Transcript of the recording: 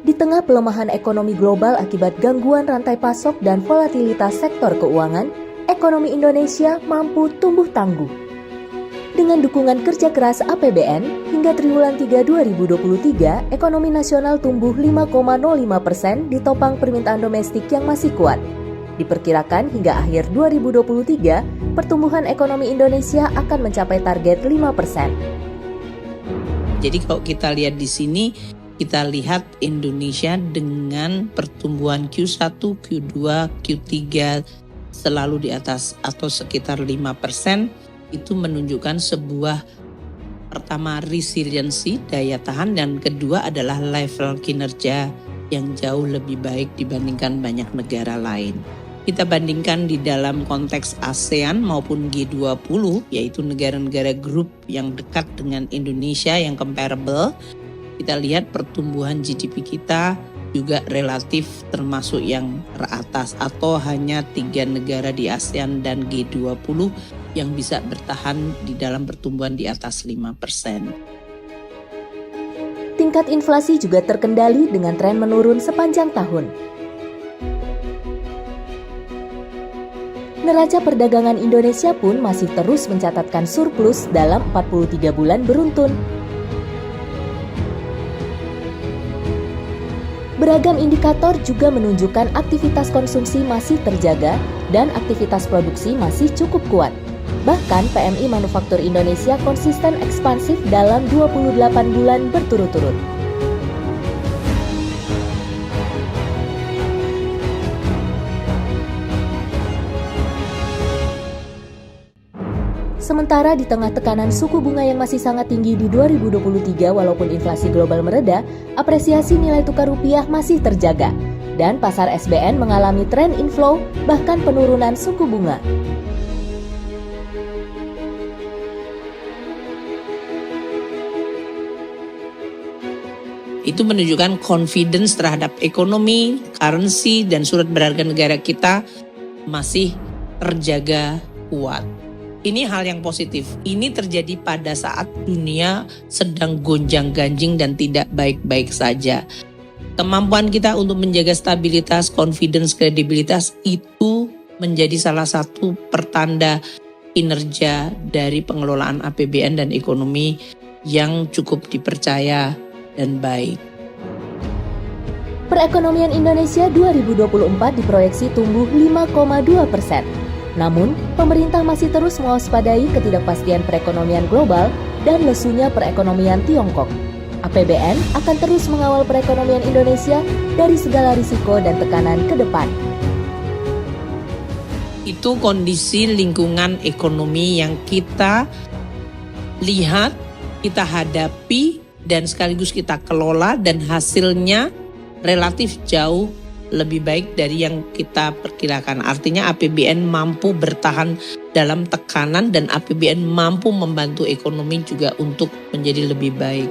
Di tengah pelemahan ekonomi global akibat gangguan rantai pasok dan volatilitas sektor keuangan, ekonomi Indonesia mampu tumbuh tangguh. Dengan dukungan kerja keras APBN, hingga triwulan 3 2023, ekonomi nasional tumbuh 5,05% ditopang permintaan domestik yang masih kuat. Diperkirakan hingga akhir 2023, pertumbuhan ekonomi Indonesia akan mencapai target 5%. Jadi kalau kita lihat di sini, kita lihat Indonesia dengan pertumbuhan Q1, Q2, Q3 selalu di atas atau sekitar 5%, itu menunjukkan sebuah pertama resiliensi, daya tahan, dan kedua adalah level kinerja yang jauh lebih baik dibandingkan banyak negara lain. Kita bandingkan di dalam konteks ASEAN maupun G20, yaitu negara-negara grup yang dekat dengan Indonesia yang comparable. Kita lihat pertumbuhan GDP kita juga relatif termasuk yang teratas, atau hanya 3 negara di ASEAN dan G20 yang bisa bertahan di dalam pertumbuhan di atas 5%. Tingkat inflasi juga terkendali dengan tren menurun sepanjang tahun. Neraca perdagangan Indonesia pun masih terus mencatatkan surplus dalam 43 bulan beruntun. Beragam indikator juga menunjukkan aktivitas konsumsi masih terjaga dan aktivitas produksi masih cukup kuat. Bahkan PMI Manufaktur Indonesia konsisten ekspansif dalam 28 bulan berturut-turut. Sementara di tengah tekanan suku bunga yang masih sangat tinggi di 2023 walaupun inflasi global mereda, apresiasi nilai tukar rupiah masih terjaga dan pasar SBN mengalami tren inflow bahkan penurunan suku bunga. Itu menunjukkan confidence terhadap ekonomi, currency, dan surat berharga negara kita masih terjaga kuat. Ini hal yang positif. Ini terjadi pada saat dunia sedang gonjang-ganjing dan tidak baik-baik saja. Kemampuan kita untuk menjaga stabilitas, confidence, kredibilitas itu menjadi salah satu pertanda kinerja dari pengelolaan APBN dan ekonomi yang cukup dipercaya dan baik. Perekonomian Indonesia 2024 diproyeksi tumbuh 5,2%. Namun, pemerintah masih terus mewaspadai ketidakpastian perekonomian global dan lesunya perekonomian Tiongkok. APBN akan terus mengawal perekonomian Indonesia dari segala risiko dan tekanan ke depan. Itu kondisi lingkungan ekonomi yang kita lihat, kita hadapi, dan sekaligus kita kelola, dan hasilnya relatif jauh lebih baik dari yang kita perkirakan. Artinya APBN mampu bertahan dalam tekanan dan APBN mampu membantu ekonomi juga untuk menjadi lebih baik.